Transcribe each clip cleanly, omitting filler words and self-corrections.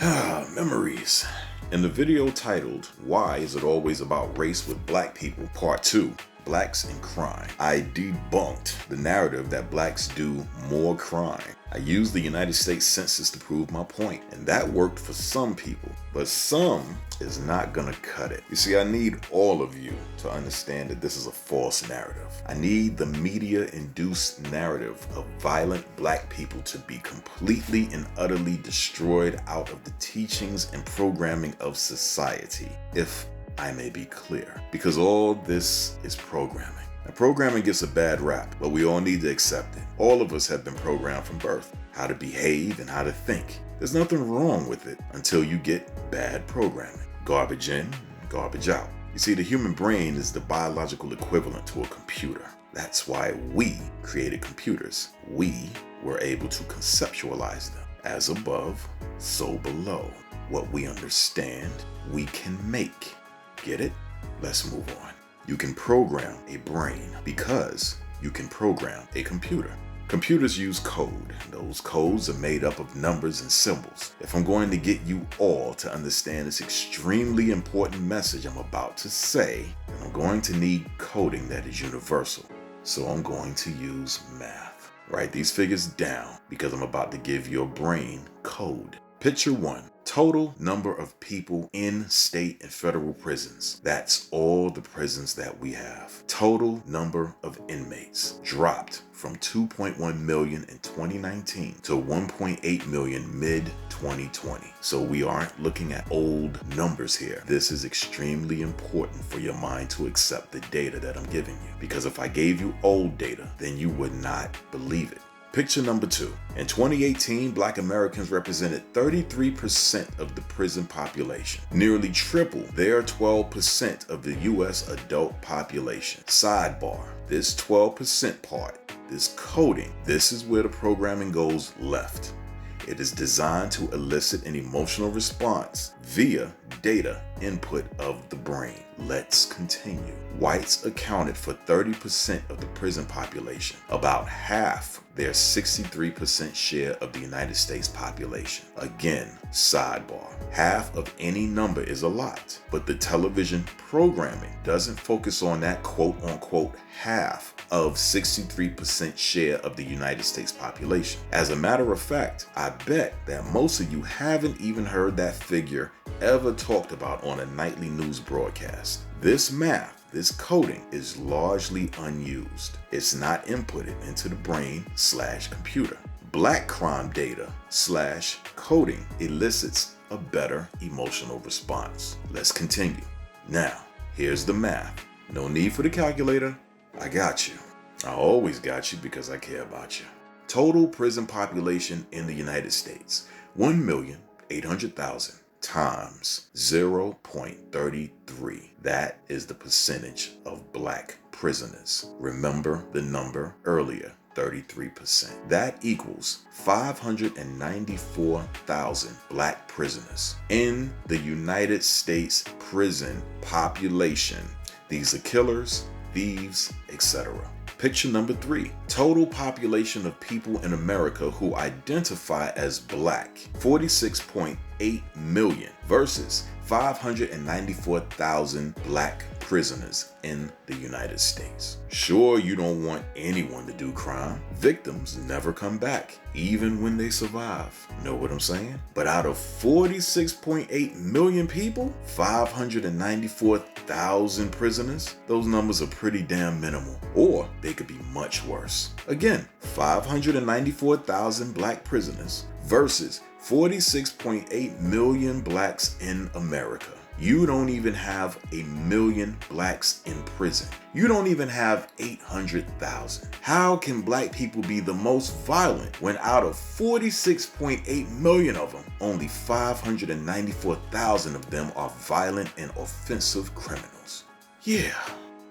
Memories. In the video titled, Why Is It Always About Race with Black People? Part 2, Blacks and Crime, I debunked the narrative that blacks do more crime. I used the United States Census to prove my point, and that worked for some people, but some is not gonna cut it. You see, I need all of you to understand that this is a false narrative. I need the media-induced narrative of violent black people to be completely and utterly destroyed out of the teachings and programming of society, if I may be clear, because all this is programming. Now, programming gets a bad rap, but we all need to accept it. All of us have been programmed from birth, how to behave and how to think. There's nothing wrong with it until you get bad programming. Garbage in, garbage out. You see, the human brain is the biological equivalent to a computer. That's why we created computers. We were able to conceptualize them. As above, so below. What we understand, we can make. Get it? Let's move on. You can program a brain because you can program a computer. Computers use code. Those codes are made up of numbers and symbols. If I'm going to get you all to understand this extremely important message I'm about to say, then I'm going to need coding that is universal. So I'm going to use math. Write these figures down because I'm about to give your brain code. Picture 1. Total number of people in state and federal prisons. That's all the prisons that we have. Total number of inmates dropped from 2.1 million in 2019 to 1.8 million mid-2020. So we aren't looking at old numbers here. This is extremely important for your mind to accept the data that I'm giving you. Because if I gave you old data, then you would not believe it. Picture number 2. In 2018, Black Americans represented 33% of the prison population, nearly triple their 12% of the US adult population. Sidebar, this 12% part, this coding, this is where the programming goes left. It is designed to elicit an emotional response via data input of the brain. Let's continue. Whites accounted for 30% of the prison population, about half their 63% share of the United States population. Again, sidebar, half of any number is a lot, but the television programming doesn't focus on that quote unquote half of 63% share of the United States population. As a matter of fact, I bet that most of you haven't even heard that figure ever talked about on a nightly news broadcast. This math, this coding is largely unused. It's not inputted into the brain/computer. Black crime data / coding elicits a better emotional response. Let's continue. Now, here's the math. No need for the calculator. I got you. I always got you because I care about you. Total prison population in the United States, 1,800,000 times 0.33. That is the percentage of black prisoners. Remember the number earlier, 33%. That equals 594,000 black prisoners in the United States prison population. These are killers, thieves, etc. Picture number 3. Total population of people in America who identify as black, 46.8 million versus 594,000 black prisoners in the United States. Sure, you don't want anyone to do crime. Victims never come back, even when they survive. Know what I'm saying? But out of 46.8 million people, 594,000 prisoners, those numbers are pretty damn minimal. Or they could be much worse. Again, 594,000 black prisoners versus 46.8 million blacks in America. You don't even have 1 million blacks in prison. You don't even have 800,000. How can black people be the most violent when out of 46.8 million of them, only 594,000 of them are violent and offensive criminals? Yeah.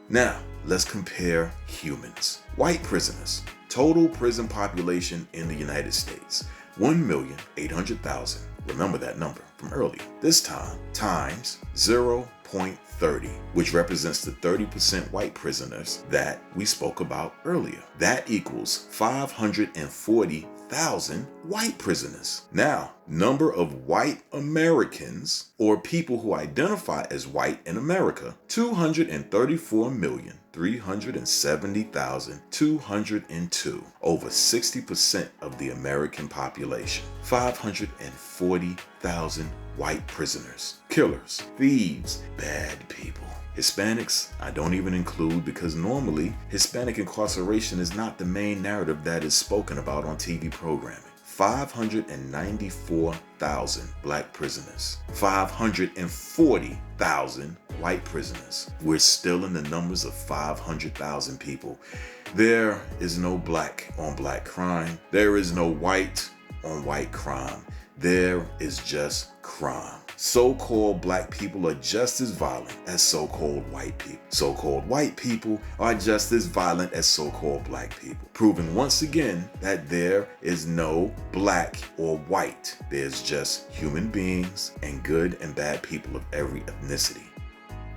Now, let's compare humans. White prisoners. Total prison population in the United States, 1,800,000. Remember that number from earlier. This time, times 0.30, which represents the 30% white prisoners that we spoke about earlier. That equals 540,000 1,000 white prisoners. Now, number of white Americans, or people who identify as white in America, 234,370,202, over 60% of the American population. 540,000 white prisoners, killers, thieves, bad people. Hispanics, I don't even include because normally Hispanic incarceration is not the main narrative that is spoken about on TV programming. 594,000 black prisoners, 540,000 white prisoners. We're still in the numbers of 500,000 people. There is no black on black crime. There is no white on white crime. There is just crime. So-called black people are just as violent as so-called white people. So-called white people are just as violent as so-called black people, proving once again that there is no black or white. There's just human beings and good and bad people of every ethnicity.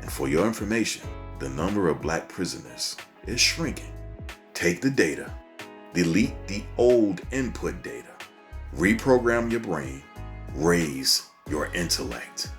And for your information, the number of black prisoners is shrinking. Take the data, delete the old input data, reprogram your brain, raise your intellect.